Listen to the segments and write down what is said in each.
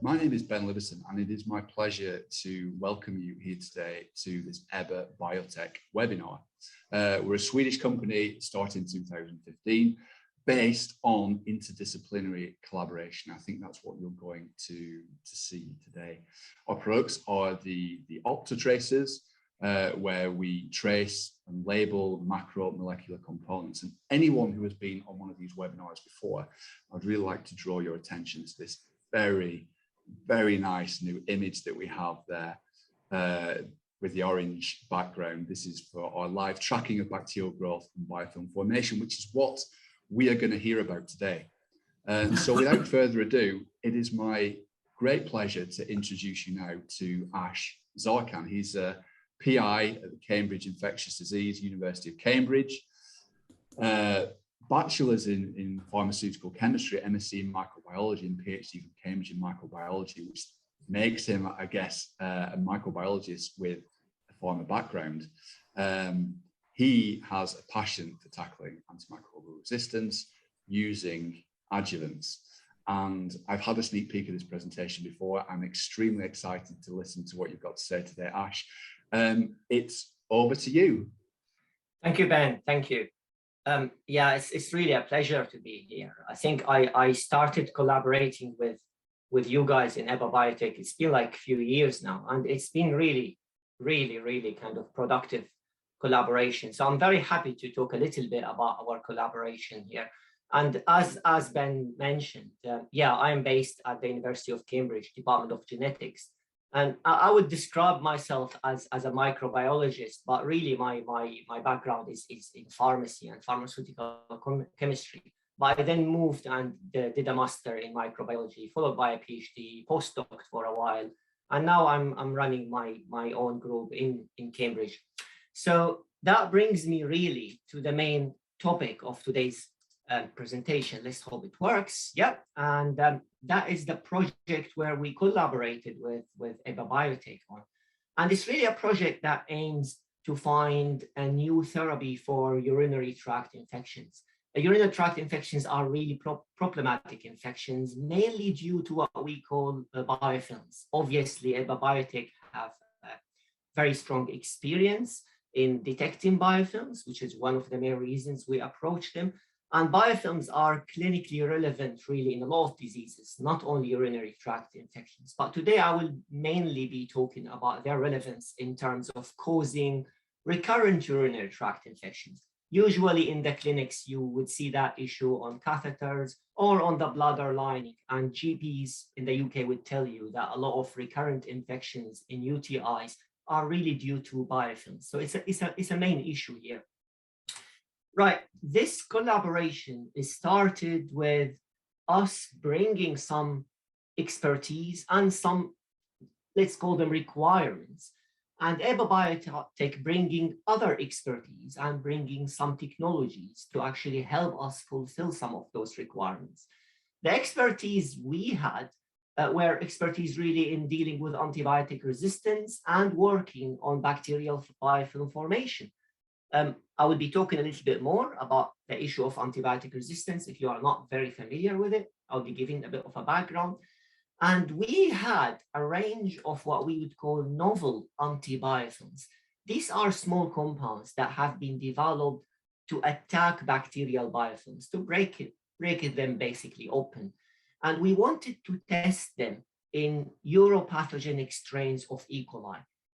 My name is Ben Livison, and it is my pleasure to welcome you here today to this Ebba Biotech webinar. We're a Swedish company started in 2015 based on interdisciplinary collaboration. I think that's what you're going to see today. Our products are the octatracers, where we trace and label macromolecular components. And anyone who has been on one of these webinars before, I'd really like to draw your attention to this very nice new image that we have there with the orange background. This is for our live tracking of bacterial growth and biofilm formation, which is what we are going to hear about today. So without further ado, it is my great pleasure to introduce you now to Ash Zarkan. He's a PI at the Cambridge Infectious Disease, University of Cambridge, bachelor's in pharmaceutical chemistry, MSc in microbiology, and PhD from Cambridge in microbiology, which makes him, I guess, a microbiologist with a pharma background. He has a passion for tackling antimicrobial resistance using adjuvants. And I've had a sneak peek of this presentation before. I'm extremely excited to listen to what you've got to say today, Ash. It's over to you. Thank you, Ben. Thank you. Yeah, it's really a pleasure to be here. I think I started collaborating with you guys in Ebba Biotech. It's been like a few years now, and it's been really kind of productive collaboration. So I'm very happy to talk a little bit about our collaboration here. And as Ben mentioned, yeah, I am based at the University of Cambridge, Department of Genetics. And I would describe myself as a microbiologist, but really my background is in pharmacy and pharmaceutical chemistry. But I then moved and did a master in microbiology, followed by a PhD, postdoc for a while. And now I'm running my own group in Cambridge. So that brings me really to the main topic of today's presentation. Let's hope it works. Yep. And that is the project where we collaborated with Ebba Biotech on. And it's really a project that aims to find a new therapy for urinary tract infections. Urinary tract infections are really problematic infections, mainly due to what we call biofilms. Obviously, Ebba Biotech have very strong experience in detecting biofilms, which is one of the main reasons we approach them. And biofilms are clinically relevant really in a lot of diseases, not only urinary tract infections. But today I will mainly be talking about their relevance in terms of causing recurrent urinary tract infections. Usually in the clinics, you would see that issue on catheters or on the bladder lining. And GPs in the UK would tell you that a lot of recurrent infections in UTIs are really due to biofilms. So it's a main issue here. Right, this collaboration is started with us bringing some expertise and some, let's call them requirements, and Ebba Biotech bringing other expertise and bringing some technologies to actually help us fulfill some of those requirements. The expertise we had were expertise really in dealing with antibiotic resistance and working on bacterial biofilm formation. I will be talking a little bit more about the issue of antibiotic resistance. If you are not very familiar with it, I'll be giving a bit of a background. And we had a range of what we would call novel antibiofilms. These are small compounds that have been developed to attack bacterial biofilms, to break them basically open. And we wanted to test them in uropathogenic strains of E. coli.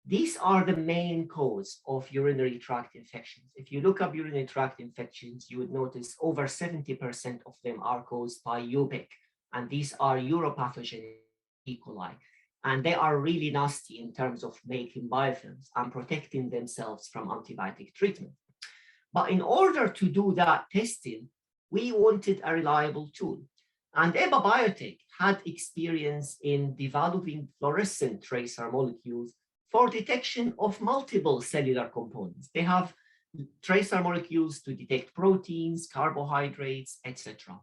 These are the main cause of urinary tract infections. If you look up urinary tract infections, you would notice over 70% of them are caused by UPIC, and these are uropathogenic E. coli. And they are really nasty in terms of making biofilms and protecting themselves from antibiotic treatment. But in order to do that testing, we wanted a reliable tool. And Ebba Biotech had experience in developing fluorescent tracer molecules for detection of multiple cellular components. They have tracer molecules to detect proteins, carbohydrates, etc.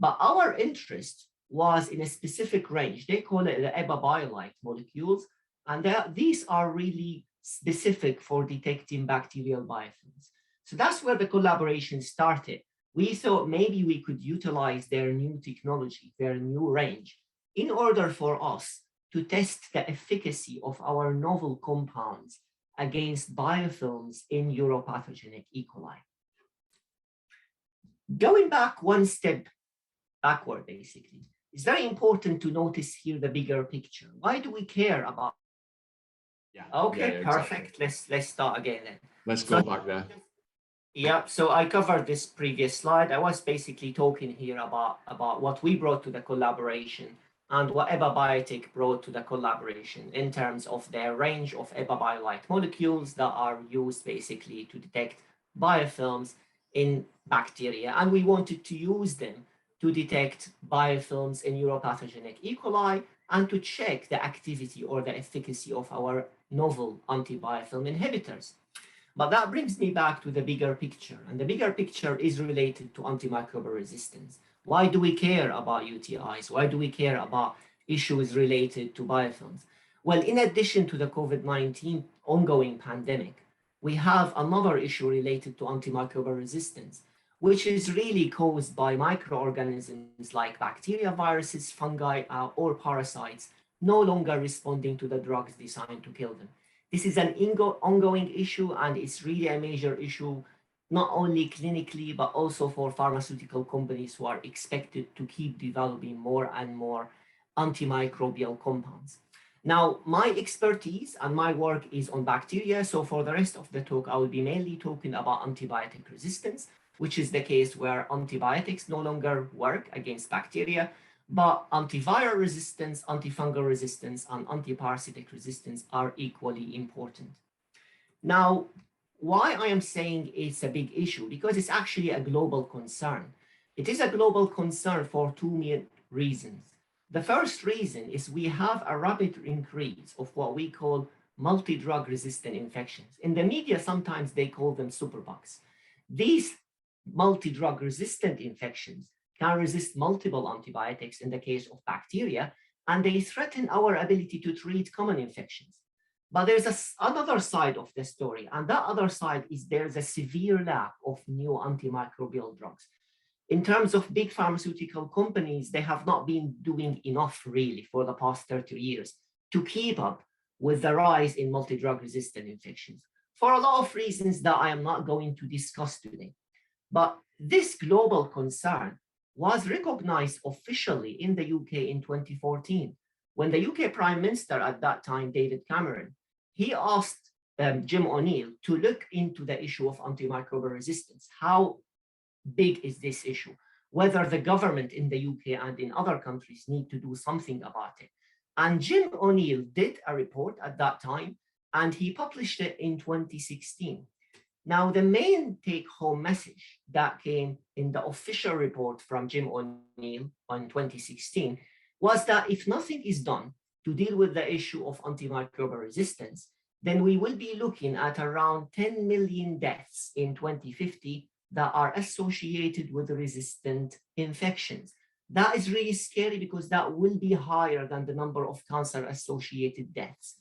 But our interest was in a specific range. They call it the Ebba Biolite molecules, and these are really specific for detecting bacterial biofilms. So that's where the collaboration started. We thought maybe we could utilize their new technology, their new range, in order for us to test the efficacy of our novel compounds against biofilms in uropathogenic E. coli. Going back one step backward, basically, it's very important to notice here the bigger picture. Why do we care about? Yeah. Okay, yeah, perfect. Exactly. Let's start again then. Let's go back there. Yeah, so I covered this previous slide. I was basically talking here about what we brought to the collaboration and what Ebba Biotech brought to the collaboration in terms of their range of Ebba Bio-like molecules that are used basically to detect biofilms in bacteria. And we wanted to use them to detect biofilms in uropathogenic E. coli and to check the activity or the efficacy of our novel antibiofilm inhibitors. But that brings me back to the bigger picture. And the bigger picture is related to antimicrobial resistance. Why do we care about UTIs? Why do we care about issues related to biofilms? Well, in addition to the COVID-19 ongoing pandemic, we have another issue related to antimicrobial resistance, which is really caused by microorganisms like bacteria, viruses, fungi, or parasites no longer responding to the drugs designed to kill them. This is an ongoing issue, and it's really a major issue, not only clinically, but also for pharmaceutical companies who are expected to keep developing more and more antimicrobial compounds. Now, my expertise and my work is on bacteria. So for the rest of the talk, I will be mainly talking about antibiotic resistance, which is the case where antibiotics no longer work against bacteria, but antiviral resistance, antifungal resistance, and antiparasitic resistance are equally important. Now, why I am saying it's a big issue? Because it's actually a global concern. It is a global concern for two main reasons. The first reason is we have a rapid increase of what we call multi-drug resistant infections. In the media, sometimes they call them superbugs. These multi-drug resistant infections can resist multiple antibiotics in the case of bacteria, and they threaten our ability to treat common infections. But there's another side of the story, and that other side is there's a severe lack of new antimicrobial drugs. In terms of big pharmaceutical companies, they have not been doing enough really for the past 30 years to keep up with the rise in multi-drug resistant infections for a lot of reasons that I am not going to discuss today. But this global concern was recognized officially in the UK in 2014, when the UK Prime Minister at that time, David Cameron, he asked Jim O'Neill to look into the issue of antimicrobial resistance. How big is this issue? Whether the government in the UK and in other countries need to do something about it. And Jim O'Neill did a report at that time, and he published it in 2016. Now, the main take-home message that came in the official report from Jim O'Neill in 2016 was that if nothing is done to deal with the issue of antimicrobial resistance, then we will be looking at around 10 million deaths in 2050 that are associated with resistant infections. That is really scary because that will be higher than the number of cancer-associated deaths.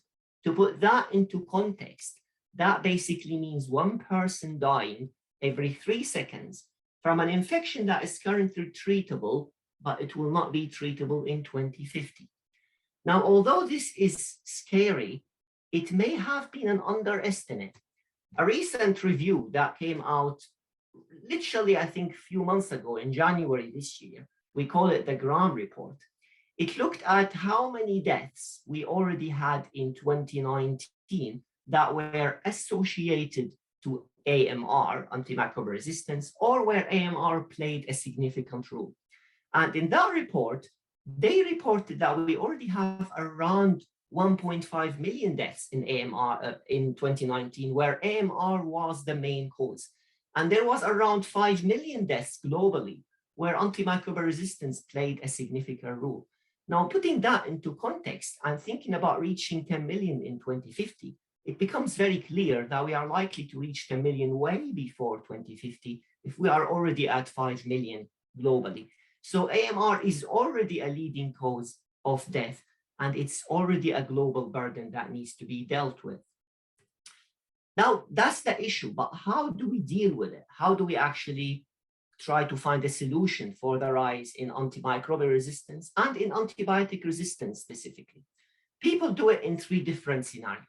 To put that into context, that basically means one person dying every 3 seconds from an infection that is currently treatable, but it will not be treatable in 2050. Now, although this is scary, it may have been an underestimate. A recent review that came out literally, I think, a few months ago in January this year, we call it the Graham Report. It looked at how many deaths we already had in 2019 that were associated to AMR, antimicrobial resistance, or where AMR played a significant role. And in that report, they reported that we already have around 1.5 million deaths in AMR in 2019, where AMR was the main cause. And there was around 5 million deaths globally, where antimicrobial resistance played a significant role. Now, putting that into context and thinking about reaching 10 million in 2050, it becomes very clear that we are likely to reach 10 million way before 2050 if we are already at 5 million globally. So AMR is already a leading cause of death, and it's already a global burden that needs to be dealt with. Now, that's the issue, but how do we deal with it? How do we actually try to find a solution for the rise in antimicrobial resistance and in antibiotic resistance specifically. People do it in three different scenarios.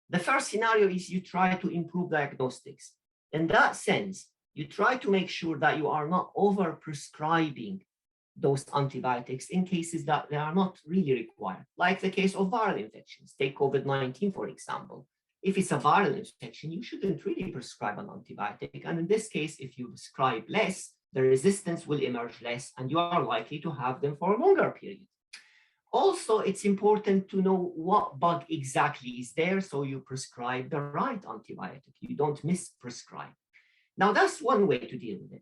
The first scenario is you try to improve diagnostics. In that sense, you try to make sure that you are not over-prescribing those antibiotics in cases that they are not really required, like the case of viral infections. Take COVID-19, for example. If it's a viral infection, you shouldn't really prescribe an antibiotic. And in this case, if you prescribe less, the resistance will emerge less, and you are likely to have them for a longer period. Also, it's important to know what bug exactly is there, so you prescribe the right antibiotic. You don't misprescribe. Now, that's one way to deal with it.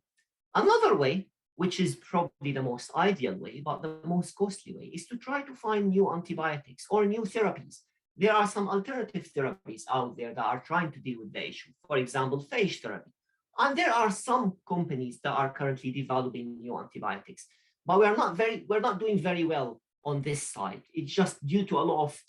Another way, which is probably the most ideal way, but the most costly way, is to try to find new antibiotics or new therapies. There are some alternative therapies out there that are trying to deal with the issue. For example, phage therapy. And there are some companies that are currently developing new antibiotics, but we're not doing very well on this side. It's just due to a lot of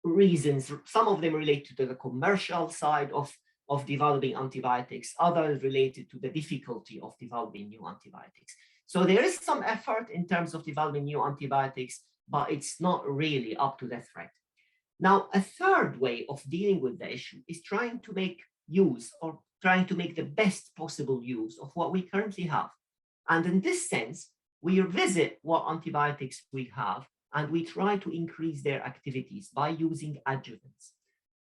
reasons. Some of them related to the commercial side of developing antibiotics, others related to the difficulty of developing new antibiotics. So there is some effort in terms of developing new antibiotics, but it's not really up to the threat. Now, a third way of dealing with the issue is trying to make use or trying to make the best possible use of what we currently have. And in this sense, we revisit what antibiotics we have and we try to increase their activities by using adjuvants.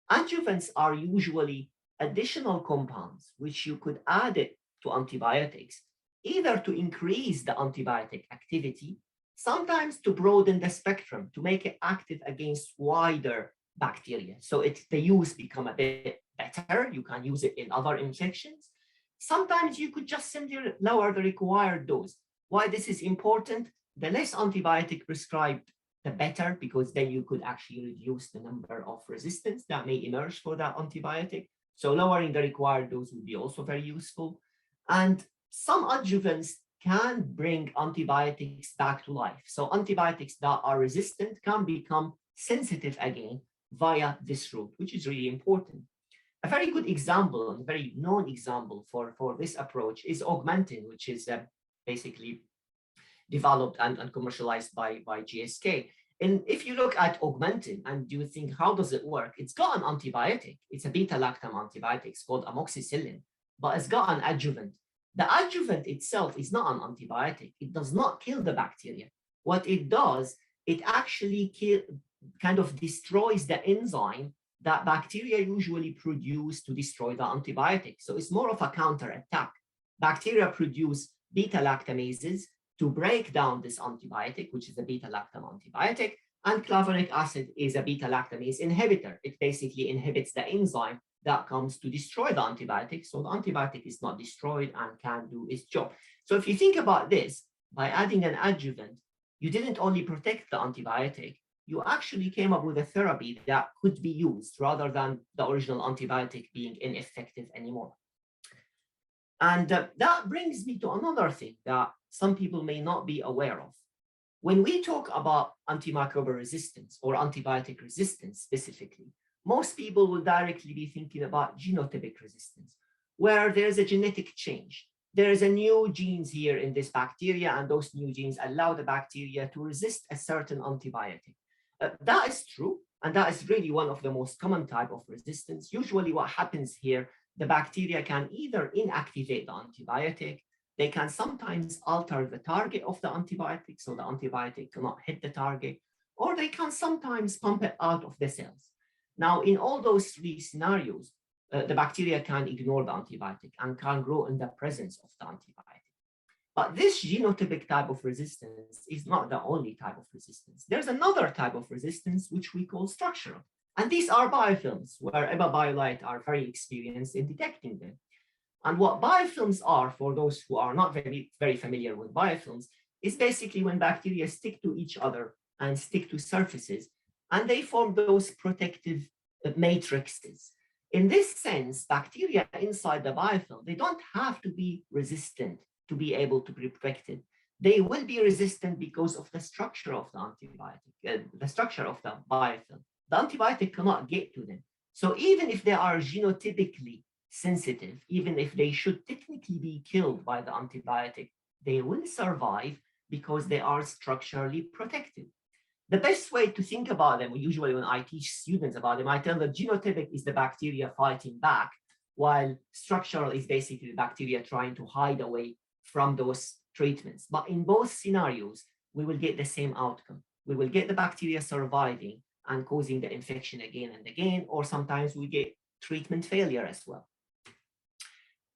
Adjuvants are usually additional compounds which you could add it to antibiotics, either to increase the antibiotic activity, sometimes to broaden the spectrum, to make it active against wider bacteria. So the use become a bit better. You can use it in other infections. Sometimes you could just simply lower the required dose. Why this is important? The less antibiotic prescribed, the better, because then you could actually reduce the number of resistance that may emerge for that antibiotic. So lowering the required dose would be also very useful. And some adjuvants can bring antibiotics back to life. So antibiotics that are resistant can become sensitive again via this route, which is really important. A very good example, and a very known example for this approach is augmentin, which is basically developed and commercialized by GSK. And if you look at augmentin and you think, how does it work? It's got an antibiotic. It's a beta-lactam antibiotic. It's called amoxicillin, but it's got an adjuvant. The adjuvant itself is not an antibiotic. It does not kill the bacteria. What it does, it actually kind of destroys the enzyme that bacteria usually produce to destroy the antibiotic. So it's more of a counterattack. Bacteria produce beta-lactamases to break down this antibiotic, which is a beta-lactam antibiotic, and clavulanic acid is a beta-lactamase inhibitor. It basically inhibits the enzyme that comes to destroy the antibiotic, so the antibiotic is not destroyed and can do its job. So if you think about this, by adding an adjuvant, you didn't only protect the antibiotic, you actually came up with a therapy that could be used rather than the original antibiotic being ineffective anymore. And that brings me to another thing that some people may not be aware of. When we talk about antimicrobial resistance or antibiotic resistance specifically, most people will directly be thinking about genotypic resistance, where there's a genetic change. There is a new genes here in this bacteria, and those new genes allow the bacteria to resist a certain antibiotic. That is true, and that is really one of the most common type of resistance. Usually what happens here, the bacteria can either inactivate the antibiotic, they can sometimes alter the target of the antibiotic, so the antibiotic cannot hit the target, or they can sometimes pump it out of the cells. Now, in all those three scenarios, the bacteria can ignore the antibiotic and can grow in the presence of the antibiotic. But this genotypic type of resistance is not the only type of resistance. There's another type of resistance which we call structural. And these are biofilms, where Ebba Biotech are very experienced in detecting them. And what biofilms are, for those who are not very familiar with biofilms, is basically when bacteria stick to each other and stick to surfaces, and they form those protective matrices. In this sense, bacteria inside the biofilm, they don't have to be resistant to be able to be protected. They will be resistant because of the structure of the antibiotic, the structure of the biofilm. The antibiotic cannot get to them. So even if they are genotypically sensitive, even if they should technically be killed by the antibiotic, they will survive because they are structurally protected. The best way to think about them, usually when I teach students about them, I tell them genotypic is the bacteria fighting back, while structural is basically the bacteria trying to hide away from those treatments. But in both scenarios, we will get the same outcome. We will get the bacteria surviving and causing the infection again and again, or sometimes we get treatment failure as well.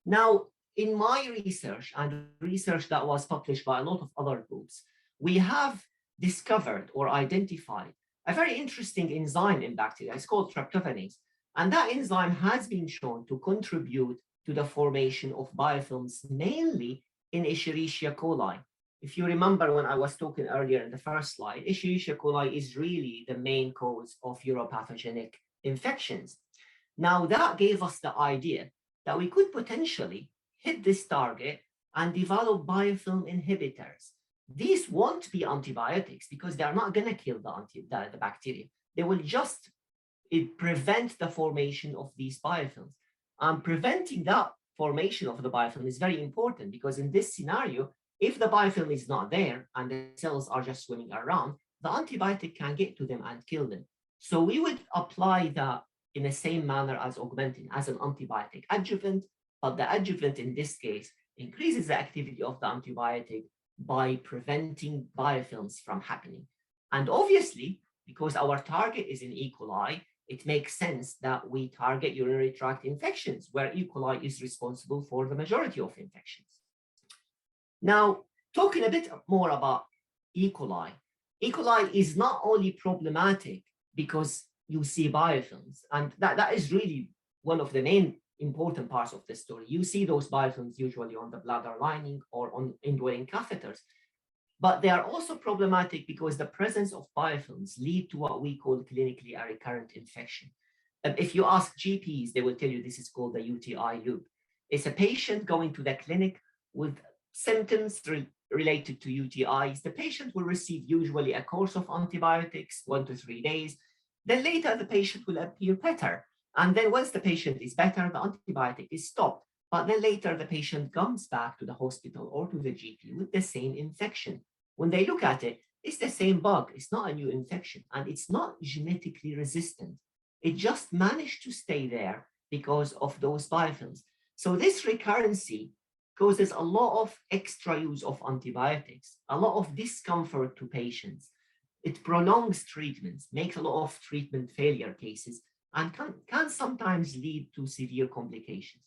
Now, in my research and research that was published by a lot of other groups, we have discovered or identified a very interesting enzyme in bacteria. It's called tryptophanase. And that enzyme has been shown to contribute to the formation of biofilms, mainly in Escherichia coli. If you remember when I was talking earlier in the first slide, Escherichia coli is really the main cause of uropathogenic infections. Now that gave us the idea that we could potentially hit this target and develop biofilm inhibitors. These won't be antibiotics because they're not going to kill the bacteria. They will just prevent the formation of these biofilms. And preventing that formation of the biofilm is very important because in this scenario, if the biofilm is not there and the cells are just swimming around, the antibiotic can get to them and kill them. So we would apply that in the same manner as augmentin, as an antibiotic adjuvant, but the adjuvant in this case increases the activity of the antibiotic by preventing biofilms from happening. And obviously, because our target is in E. coli, it makes sense that we target urinary tract infections where E. coli is responsible for the majority of infections. Now, talking a bit more about E. coli. E. coli is not only problematic because you see biofilms, and that is really one of the main important parts of the story. You see those biofilms usually on the bladder lining or on indwelling catheters, but they are also problematic because the presence of biofilms lead to what we call clinically a recurrent infection. If you ask GPs, they will tell you this is called the UTI loop. It's a patient going to the clinic with symptoms related to UTIs. The patient will receive usually a course of antibiotics, 1 to 3 days. Then later the patient will appear better. And then once the patient is better, the antibiotic is stopped. But then later the patient comes back to the hospital or to the GP with the same infection. When they look at it, it's the same bug. It's not a new infection and it's not genetically resistant. It just managed to stay there because of those biofilms. So this recurrency causes a lot of extra use of antibiotics, a lot of discomfort to patients. It prolongs treatments, makes a lot of treatment failure cases, and can sometimes lead to severe complications.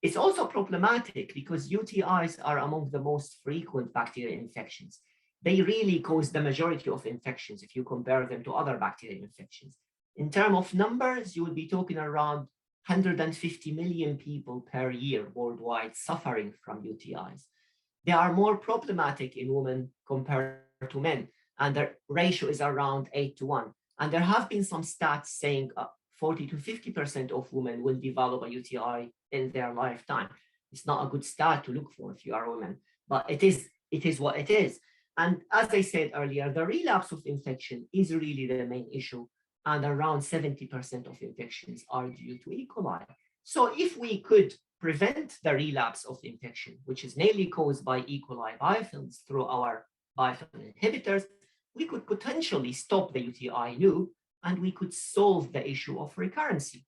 It's also problematic because UTIs are among the most frequent bacterial infections. They really cause the majority of infections if you compare them to other bacterial infections. In terms of numbers, you would be talking around 150 million people per year worldwide suffering from UTIs. They are more problematic in women compared to men, and their ratio is around 8:1. And there have been some stats saying 40 to 50% of women will develop a UTI in their lifetime. It's not a good stat to look for if you are a woman, but it is what it is. And as I said earlier, the relapse of infection is really the main issue, and around 70% of infections are due to E. coli. So if we could prevent the relapse of infection, which is mainly caused by E. coli biofilms through our biofilm inhibitors, we could potentially stop the UTI loop and we could solve the issue of recurrency.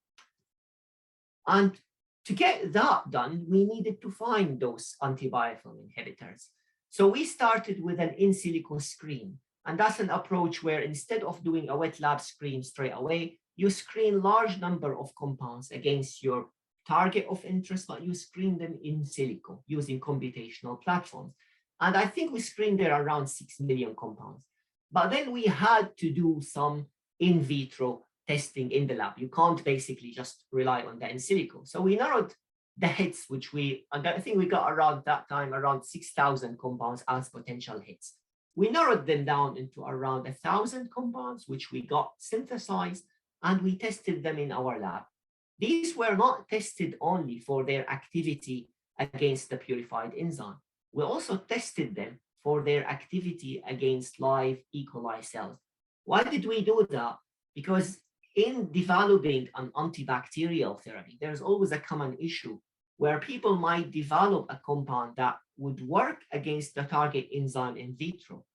And to get that done, we needed to find those antibiofilm inhibitors. So we started with an in silico screen. And that's an approach where instead of doing a wet lab screen straight away, you screen large number of compounds against your target of interest, but you screen them in silico using computational platforms. And I think we screened there around 6 million compounds. But then we had to do some in vitro testing in the lab. You can't basically just rely on the in silico. So we narrowed the hits, I think we got around that time around 6,000 compounds as potential hits. We narrowed them down into around 1,000 compounds, which we got synthesized, and we tested them in our lab. These were not tested only for their activity against the purified enzyme. We also tested them for their activity against live E. coli cells. Why did we do that? Because in developing an antibacterial therapy, there's always a common issue where people might develop a compound that would work against the target enzyme in vitro.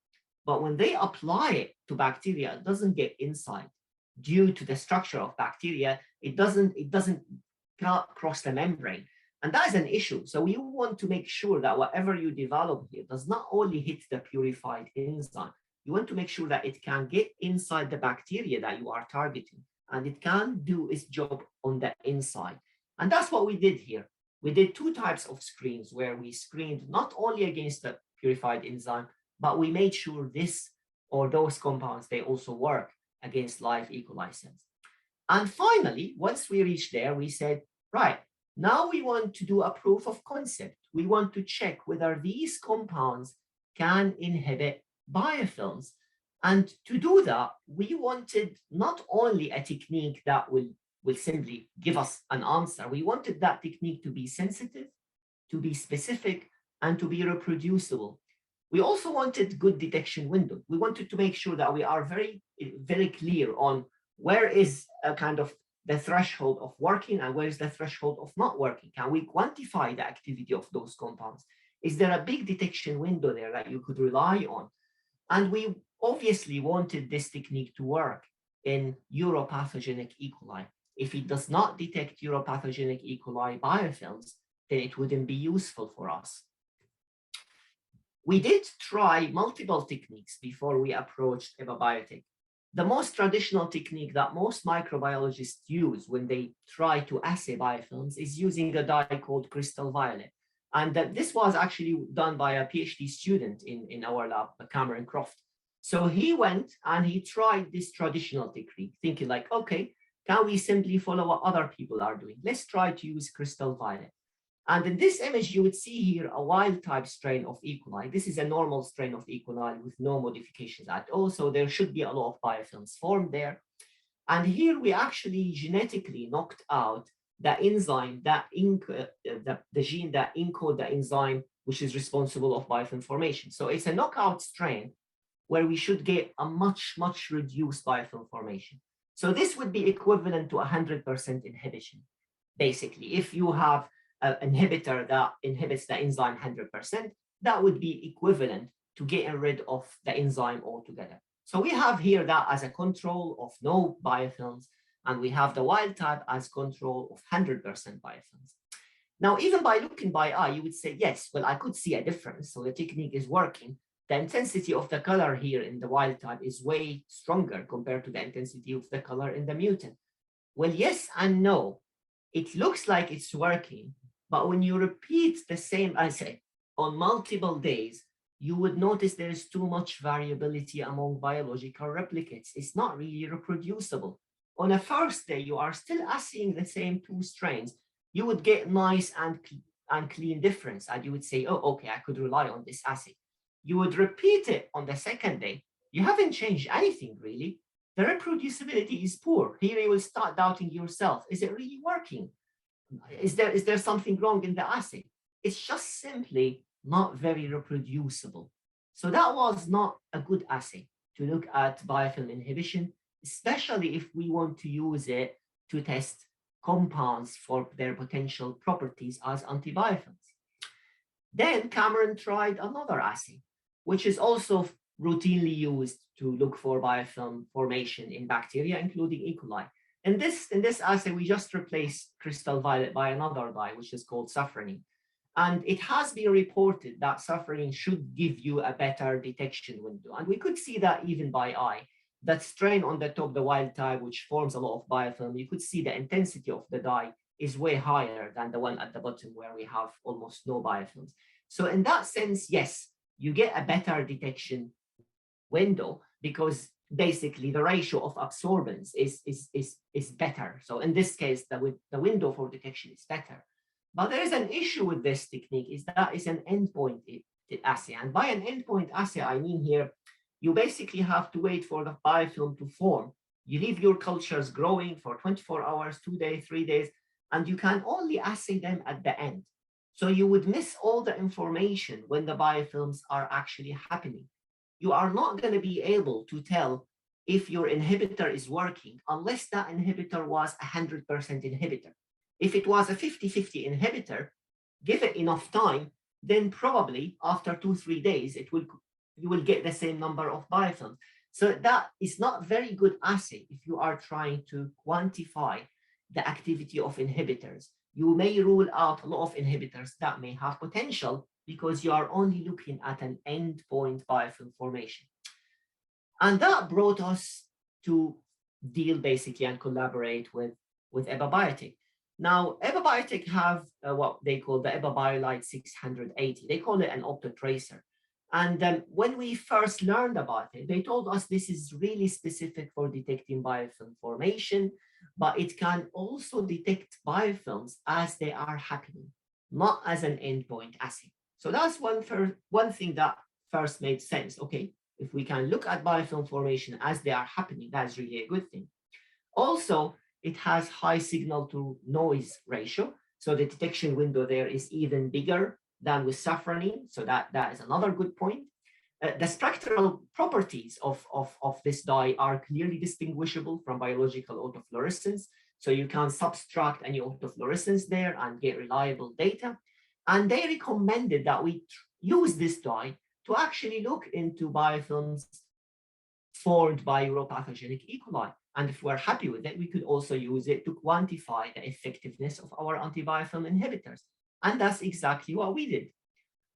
But when they apply it to bacteria, it doesn't get inside. Due to the structure of bacteria, it doesn't cross the membrane. And that is an issue. So you want to make sure that whatever you develop here does not only hit the purified enzyme, you want to make sure that it can get inside the bacteria that you are targeting, and it can do its job on the inside. And that's what we did here. We did two types of screens where we screened not only against the purified enzyme, but we made sure this or those compounds, they also work against live E. coli cells. And finally, once we reached there, we said, right, now we want to do a proof of concept. We want to check whether these compounds can inhibit biofilms. And to do that, we wanted not only a technique that will simply give us an answer. We wanted that technique to be sensitive, to be specific, and to be reproducible. We also wanted good detection window. We wanted to make sure that we are very, very clear on where is a kind of the threshold of working and where is the threshold of not working. Can we quantify the activity of those compounds? Is there a big detection window there that you could rely on? And we obviously wanted this technique to work in uropathogenic E. coli. If it does not detect uropathogenic E. coli biofilms, then it wouldn't be useful for us. We did try multiple techniques before we approached Ebba Biotech. The most traditional technique that most microbiologists use when they try to assay biofilms is using a dye called crystal violet. And this was actually done by a PhD student in our lab, Cameron Croft. So he went and he tried this traditional technique, thinking like, okay, can we simply follow what other people are doing? Let's try to use crystal violet. And in this image, you would see here a wild type strain of E. coli. This is a normal strain of E. coli with no modifications at all. So there should be a lot of biofilms formed there. And here we actually genetically knocked out the enzyme that the gene that encode the enzyme, which is responsible of biofilm formation. So it's a knockout strain where we should get a much, much reduced biofilm formation. So this would be equivalent to 100% inhibition. Basically, if you have an inhibitor that inhibits the enzyme 100%, that would be equivalent to getting rid of the enzyme altogether. So we have here that as a control of no biofilms, and we have the wild type as control of 100% biofilms. Now, even by looking by eye, you would say, yes, well, I could see a difference. So the technique is working. The intensity of the color here in the wild type is way stronger compared to the intensity of the color in the mutant. Well, yes and no. It looks like it's working, but when you repeat the same assay on multiple days, you would notice there is too much variability among biological replicates. It's not really reproducible. On a first day, you are still assaying the same two strains. You would get nice and clean difference, and you would say, oh, okay, I could rely on this assay. You would repeat it on the second day. You haven't changed anything, really. The reproducibility is poor. Here you will start doubting yourself. Is it really working? Is there something wrong in the assay? It's just simply not very reproducible. So that was not a good assay to look at biofilm inhibition, especially if we want to use it to test compounds for their potential properties as antibiofilms. Then Cameron tried another assay, which is also routinely used to look for biofilm formation in bacteria, including E. coli. In this assay, we just replaced crystal violet by another dye, which is called safranin. And it has been reported that safranin should give you a better detection window. And we could see that even by eye. That strain on the top, the wild type, which forms a lot of biofilm, you could see the intensity of the dye is way higher than the one at the bottom where we have almost no biofilms. So in that sense, yes, you get a better detection window because basically the ratio of absorbance is better. So in this case, the window for detection is better. But there is an issue with this technique is that it's an endpoint assay. And by an endpoint assay, I mean here, you basically have to wait for the biofilm to form. You leave your cultures growing for 24 hours, 2 days, 3 days, and you can only assay them at the end. So you would miss all the information when the biofilms are actually happening. You are not going to be able to tell if your inhibitor is working, unless that inhibitor was 100% inhibitor. If it was a 50-50 inhibitor, give it enough time, then probably after 2-3 days, you will get the same number of biofilms. So that is not very good assay if you are trying to quantify the activity of inhibitors. You may rule out a lot of inhibitors that may have potential because you are only looking at an endpoint biofilm formation. And that brought us to deal basically and collaborate with Ebba Biotech. Now, Ebba Biotech have what they call the Ebba Biolite 680. They call it an optotracer. And when we first learned about it, they told us this is really specific for detecting biofilm formation, but it can also detect biofilms as they are happening, not as an endpoint assay. So that's one thing that first made sense. Okay, if we can look at biofilm formation as they are happening, that's really a good thing. Also, it has high signal to noise ratio. So the detection window there is even bigger than with safranin. So that is another good point. The structural properties of this dye are clearly distinguishable from biological autofluorescence. So you can subtract any autofluorescence there and get reliable data. And they recommended that we use this dye to actually look into biofilms formed by uropathogenic E. coli. And if we're happy with it, we could also use it to quantify the effectiveness of our antibiofilm inhibitors. And that's exactly what we did.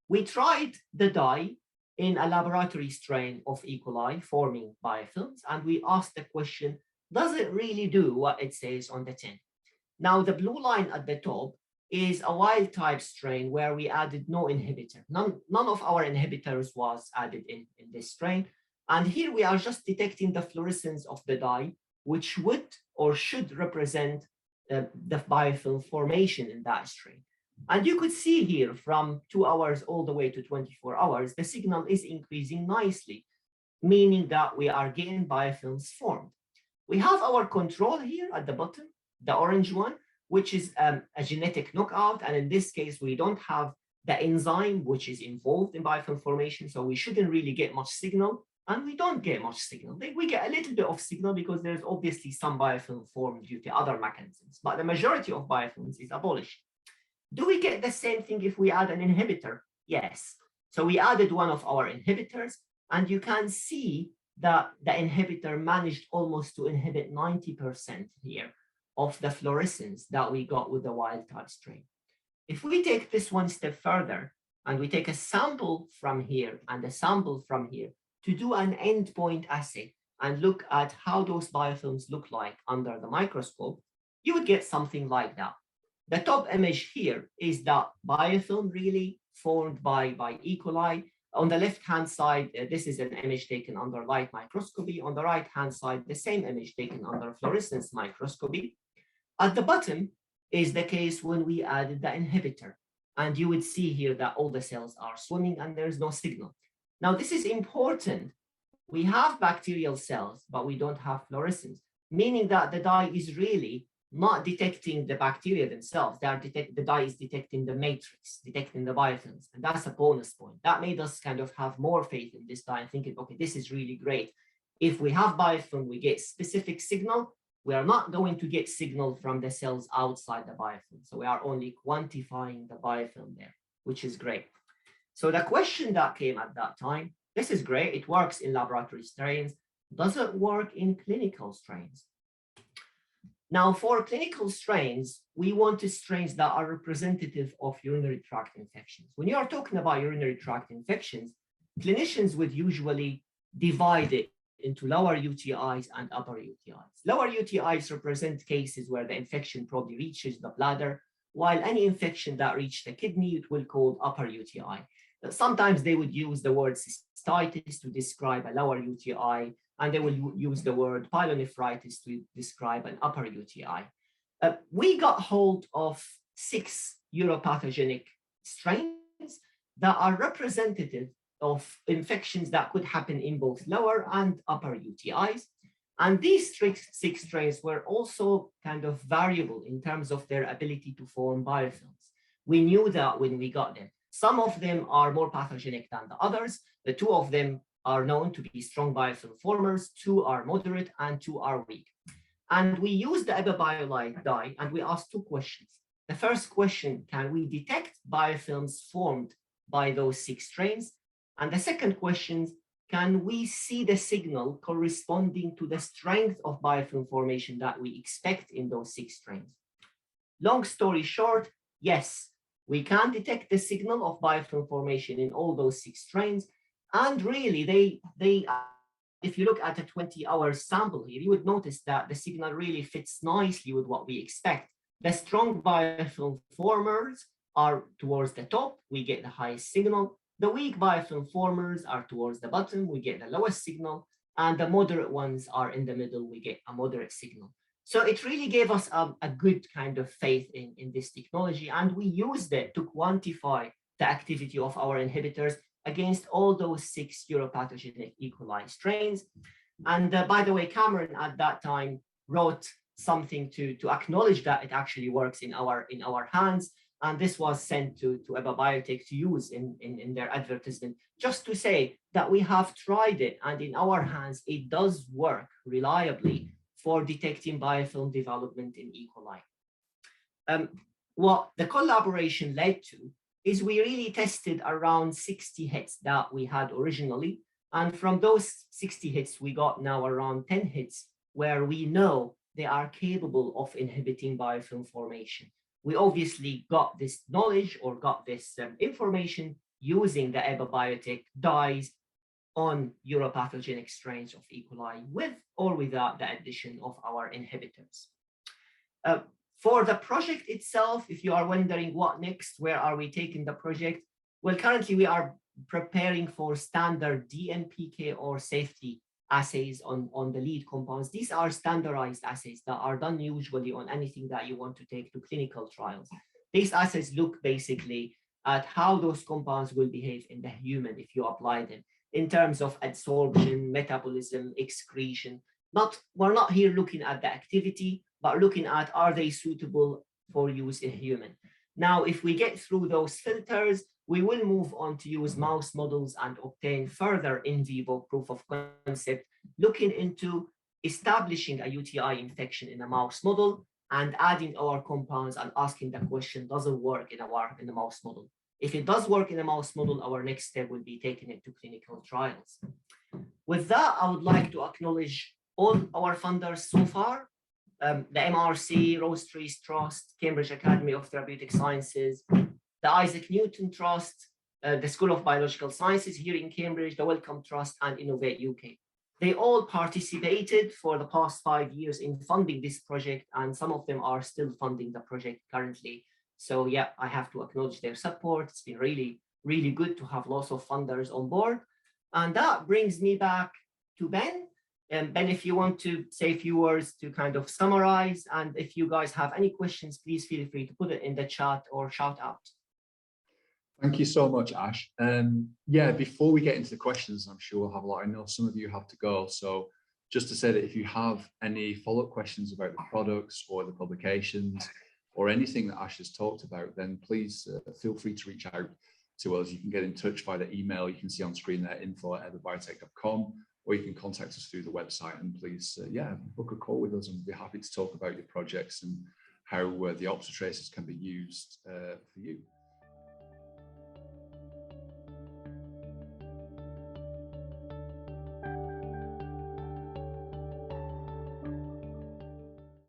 We tried the dye in a laboratory strain of E. coli forming biofilms, and we asked the question, does it really do what it says on the tin? Now, the blue line at the top is a wild type strain where we added no inhibitor. None of our inhibitors was added in this strain. And here we are just detecting the fluorescence of the dye, which would or should represent the biofilm formation in that strain. And you could see here from 2 hours all the way to 24 hours, the signal is increasing nicely, meaning that we are getting biofilms formed. We have our control here at the bottom, the orange one, which is a genetic knockout. And in this case, we don't have the enzyme which is involved in biofilm formation. So we shouldn't really get much signal. And we don't get much signal. We get a little bit of signal because there's obviously some biofilm formed due to other mechanisms, but the majority of biofilms is abolished. Do we get the same thing if we add an inhibitor? Yes. So we added one of our inhibitors, and you can see that the inhibitor managed almost to inhibit 90% here of the fluorescence that we got with the wild type strain. If we take this one step further and we take a sample from here and a sample from here to do an endpoint assay and look at how those biofilms look like under the microscope, you would get something like that. The top image here is that biofilm really formed by E. coli. On the left-hand side, this is an image taken under light microscopy. On the right-hand side, the same image taken under fluorescence microscopy. At the bottom is the case when we added the inhibitor. And you would see here that all the cells are swimming and there's no signal. Now, this is important. We have bacterial cells, but we don't have fluorescence, meaning that the dye is really not detecting the bacteria themselves. The dye is detecting the matrix, detecting the biofilms. And that's a bonus point. That made us kind of have more faith in this dye and thinking, okay, this is really great. If we have biofilm, we get specific signal. We are not going to get signal from the cells outside the biofilm. So we are only quantifying the biofilm there, which is great. So the question that came at that time, this is great. It works in laboratory strains. Does it work in clinical strains? Now, for clinical strains, we want strains that are representative of urinary tract infections. When you are talking about urinary tract infections, clinicians would usually divide it into lower UTIs and upper UTIs. Lower UTIs represent cases where the infection probably reaches the bladder, while any infection that reaches the kidney, it will call upper UTI. Sometimes they would use the word cystitis to describe a lower UTI, and they will use the word pyelonephritis to describe an upper UTI. We got hold of 6 uropathogenic strains that are representative of infections that could happen in both lower and upper UTIs. And these 6 strains were also kind of variable in terms of their ability to form biofilms. We knew that when we got them. Some of them are more pathogenic than the others. The 2 of them are known to be strong biofilm formers, 2 are moderate, and 2 are weak. And we used the Ebba Biolite dye and we asked 2 questions. The first question, can we detect biofilms formed by those 6 strains? And the second question, can we see the signal corresponding to the strength of biofilm formation that we expect in those 6 strains? Long story short, yes, we can detect the signal of biofilm formation in all those 6 strains. And really, if you look at a 20-hour sample here, you would notice that the signal really fits nicely with what we expect. The strong biofilm formers are towards the top, we get the highest signal. The weak biofilm formers are towards the bottom, we get the lowest signal. And the moderate ones are in the middle, we get a moderate signal. So it really gave us a good kind of faith in this technology. And we used it to quantify the activity of our inhibitors against all those 6 uropathogenic E. coli strains. And by the way, Cameron at that time wrote something to acknowledge that it actually works in our hands. And this was sent to Ebba Biotech to use in their advertisement, just to say that we have tried it and in our hands, it does work reliably for detecting biofilm development in E. coli. What the collaboration led to is we really tested around 60 hits that we had originally. And from those 60 hits, we got now around 10 hits where we know they are capable of inhibiting biofilm formation. We obviously got this knowledge or got this information using the Ebba Biotech dyes on uropathogenic strains of E. coli with or without the addition of our inhibitors. For the project itself, if you are wondering what next, where are we taking the project? Well, currently we are preparing for standard DMPK or safety assays on the lead compounds. These are standardized assays that are done usually on anything that you want to take to clinical trials. These assays look basically at how those compounds will behave in the human if you apply them in terms of adsorption, metabolism, excretion. We're not here looking at the activity, but looking at are they suitable for use in human. Now, if we get through those filters, we will move on to use mouse models and obtain further in vivo proof of concept, looking into establishing a UTI infection in a mouse model and adding our compounds and asking the question, does it work in the mouse model? If it does work in a mouse model, our next step will be taking it to clinical trials. With that, I would like to acknowledge all our funders so far, the MRC, Rose Trees Trust, Cambridge Academy of Therapeutic Sciences, the Isaac Newton Trust, the School of Biological Sciences here in Cambridge, the Wellcome Trust, and Innovate UK. They all participated for the past 5 years in funding this project, and some of them are still funding the project currently. So yeah, I have to acknowledge their support. It's been really, really good to have lots of funders on board. And that brings me back to Ben. And Ben, if you want to say a few words to kind of summarize, and if you guys have any questions, please feel free to put it in the chat or shout out. Thank you so much, Ash. Yeah, before we get into the questions, I'm sure we'll have a lot. I know some of you have to go. So just to say that if you have any follow-up questions about the products or the publications or anything that Ash has talked about, then please feel free to reach out to us. You can get in touch via the email you can see on screen there, info@ebbabiotech.com, or you can contact us through the website, and please, yeah, book a call with us and we'll be happy to talk about your projects and how the Opsa tracers can be used for you.